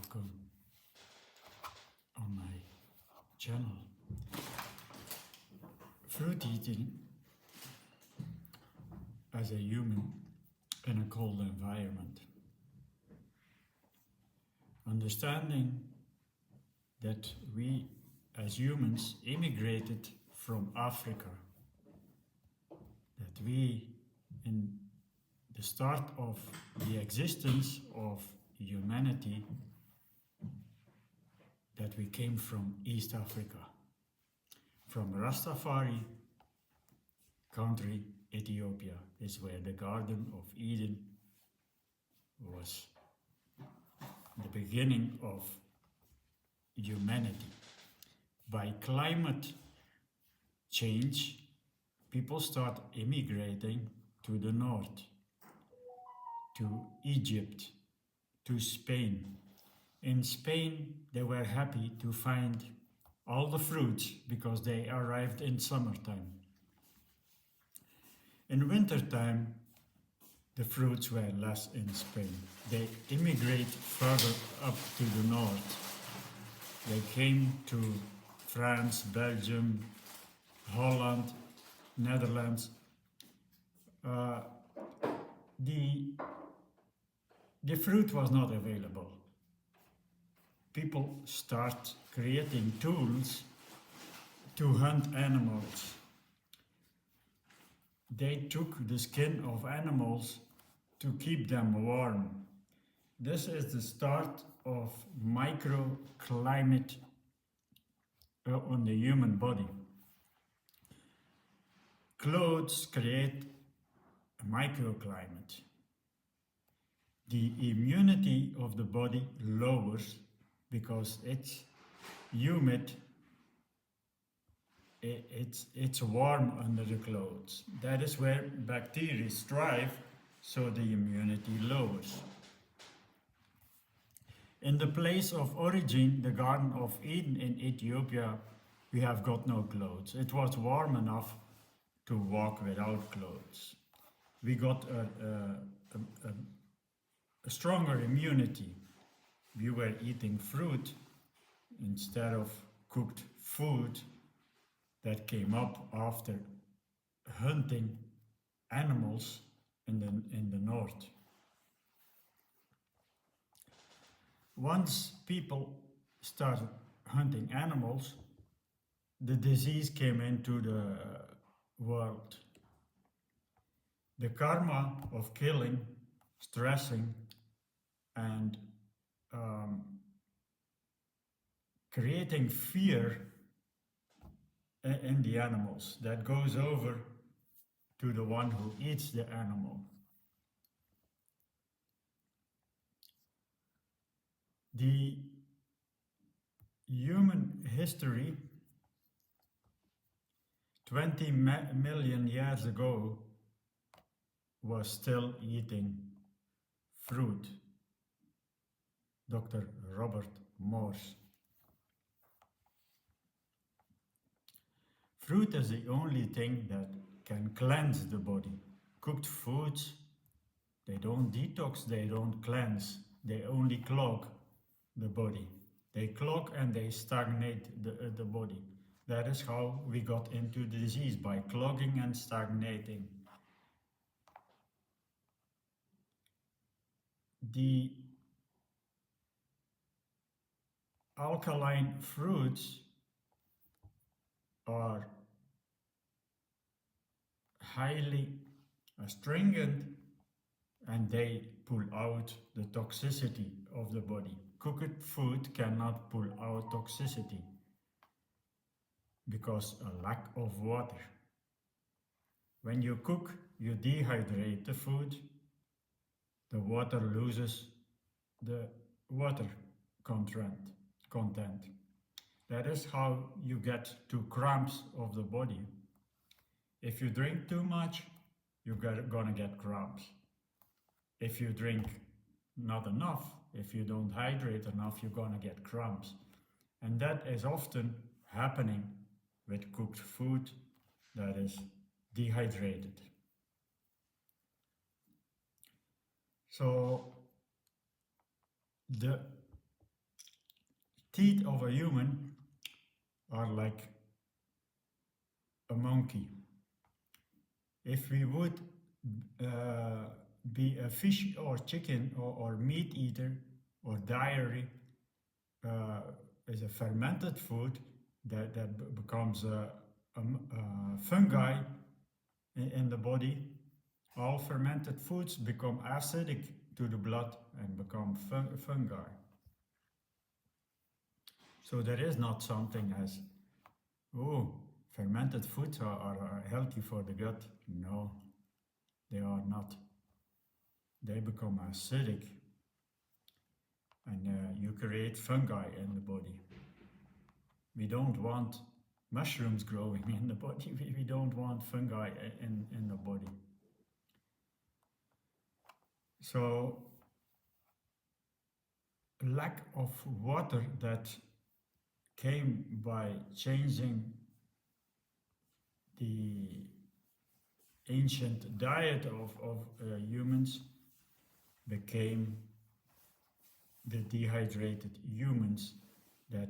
welcome on my channel. Fruit eating as a human in a cold environment. Understanding that we as humans immigrated from Africa, that we in the start of the existence of humanity, that we came from East Africa, from Rastafari country. Ethiopia is where the Garden of Eden was the beginning of humanity. By climate change, people start immigrating to the north, to Egypt, to Spain. In Spain, they were happy to find all the fruits because they arrived in summertime. In wintertime, the fruits were less in Spain. They immigrate further up to the north. They came to France, Belgium, Holland, Netherlands. The fruit was not available. People start creating tools to hunt animals. They took the skin of animals to keep them warm. This is the start of microclimate on the human body. Clothes create a microclimate. The immunity of the body lowers because it's humid. It's warm under the clothes. That is where bacteria thrive, so the immunity lowers. In the place of origin, the Garden of Eden in Ethiopia, we have got no clothes. It was warm enough to walk without clothes. We got a stronger immunity. We were eating fruit instead of cooked food that came up after hunting animals in the north. Once people started hunting animals, the disease came into the world. The karma of killing, stressing, and creating fear in the animals, that goes over to the one who eats the animal. The human history 20 million years ago was still eating fruit. Dr. Robert Morse. Fruit is the only thing that can cleanse the body. Cooked foods, they don't detox, they don't cleanse, they only clog the body. They clog and they stagnate the body. That is how we got into the disease, by clogging and stagnating. The alkaline fruits are highly astringent and they pull out the toxicity of the body. Cooked food cannot pull out toxicity because a lack of water. When you cook, you dehydrate the food. The water loses the water content. That is how you get to cramps of the body. If you drink too much, you're gonna get cramps. If you drink not enough, if you don't hydrate enough, you're gonna get cramps. And that is often happening with cooked food that is dehydrated. So the teeth of a human are like a monkey. If we would be a fish or chicken or meat eater or dairy, is a fermented food that becomes a fungi in the body. All fermented foods become acidic to the blood and become fungi. So there is not something as, oh, fermented foods are healthy for the gut. No, they are not. They become acidic and you create fungi in the body. We don't want mushrooms growing in the body. We don't want fungi in the body. So lack of water that came by changing the ancient diet of humans became the dehydrated humans that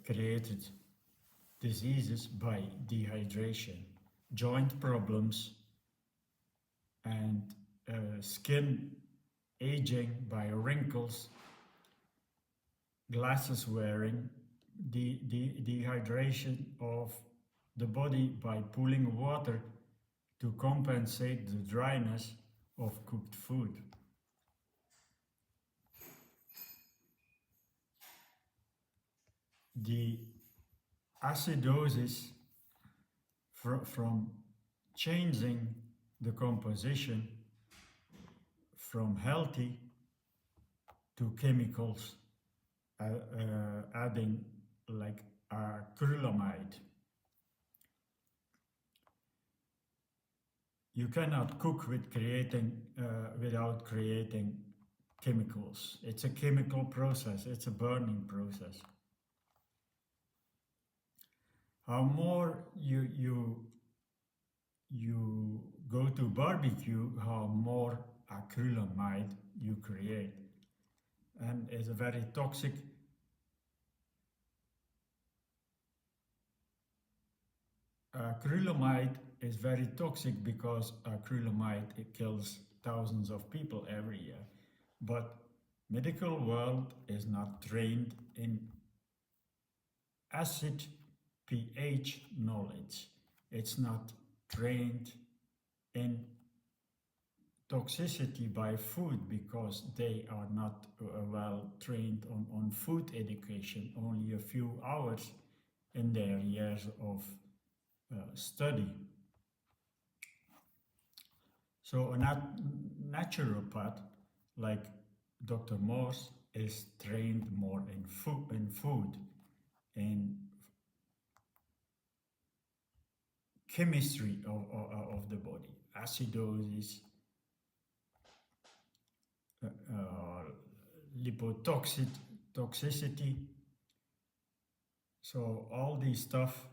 created diseases by dehydration, joint problems, and skin aging by wrinkles, glasses wearing, dehydration of the body by pooling water to compensate the dryness of cooked food. The acidosis from changing the composition from healthy to chemicals, adding like acrylamide. You cannot cook without creating chemicals. It's a chemical process, it's a burning process. How more you go to barbecue, how more acrylamide you create. And it's a very toxic acrylamide is very toxic because acrylamide kills thousands of people every year. But medical world is not trained in acid pH knowledge. It's not trained in toxicity by food because they are not well trained on food education, only a few hours in their years of study. So a naturopath like Dr. Morse is trained more in food, in chemistry of the body, acidosis, lipotoxicity. So all this stuff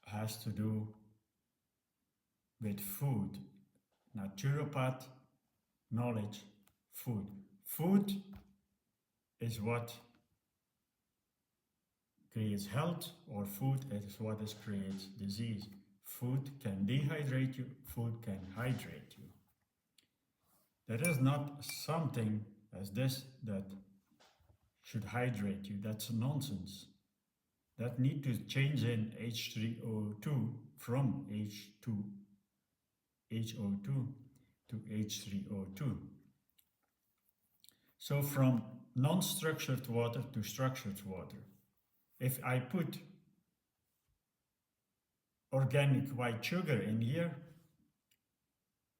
has to do with food. Naturopath, knowledge, food. Food is what creates health, or food is what creates disease. Food can dehydrate you, food can hydrate you. There is not something as this that should hydrate you. That's nonsense. That need to change in H3O2 from HO2 to H3O2. So from non-structured water to structured water. If I put organic white sugar in here,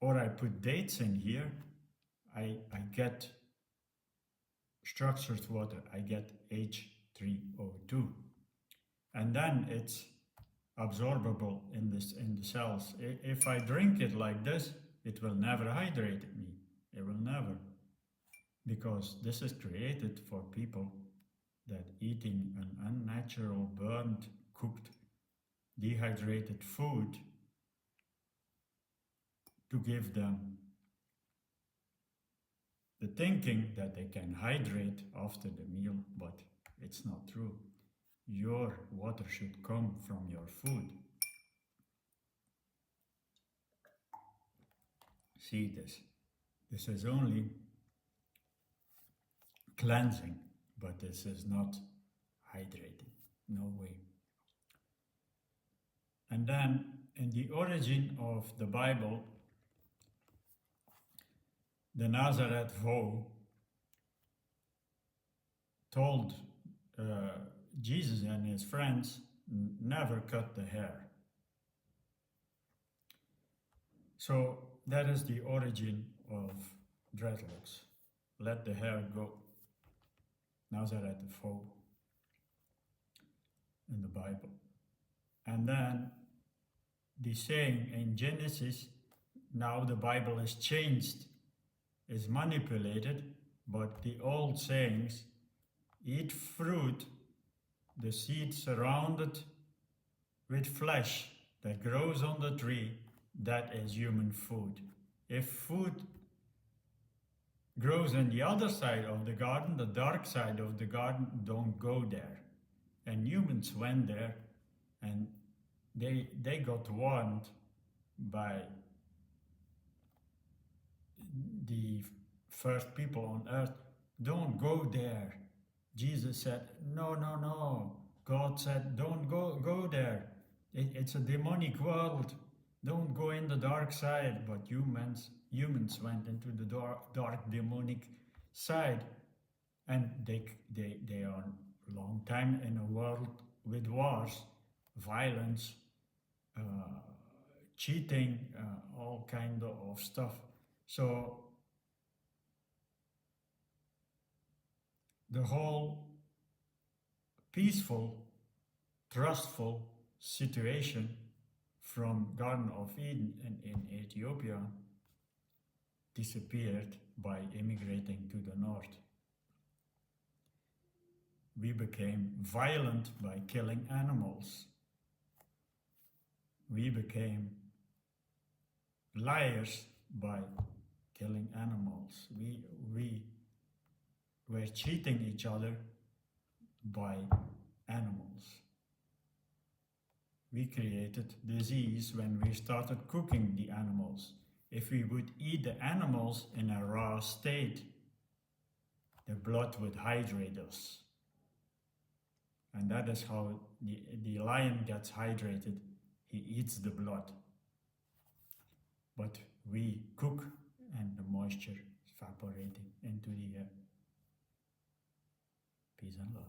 or I put dates in here, I get structured water, I get H3O2. And then it's absorbable in the cells. If I drink it like this, it will never hydrate me. It will never. Because this is created for people that eating an unnatural, burnt, cooked, dehydrated food to give them the thinking that they can hydrate after the meal, but it's not true. Your water should come from your food. See this. This is only cleansing, but this is not hydrating. No way. And then in the origin of the Bible, the Nazareth vow told Jesus and his friends never cut the hair. So that is the origin of dreadlocks. Let the hair go. Nazareth vow in the Bible. And then the saying in Genesis, now the Bible is changed, is manipulated, but the old sayings, eat fruit, the seed surrounded with flesh that grows on the tree, that is human food. If food grows on the other side of the garden, the dark side of the garden, don't go there. And humans went there, and they got warned by the first people on earth, don't go there. Jesus said, no, no, no. God said, don't go there. It's a demonic world. Don't go in the dark side. But humans went into the dark demonic side. And they are a long time in a world with wars, violence, cheating, all kind of stuff. So the whole peaceful, trustful situation from Garden of Eden in Ethiopia disappeared by immigrating to the north. We became violent by killing animals. We became liars by killing animals. We were cheating each other by animals. We created disease when we started cooking the animals. If we would eat the animals in a raw state, the blood would hydrate us. And that is how the lion gets hydrated. He eats the blood. But we cook and the moisture is evaporating into the air. Peace and love.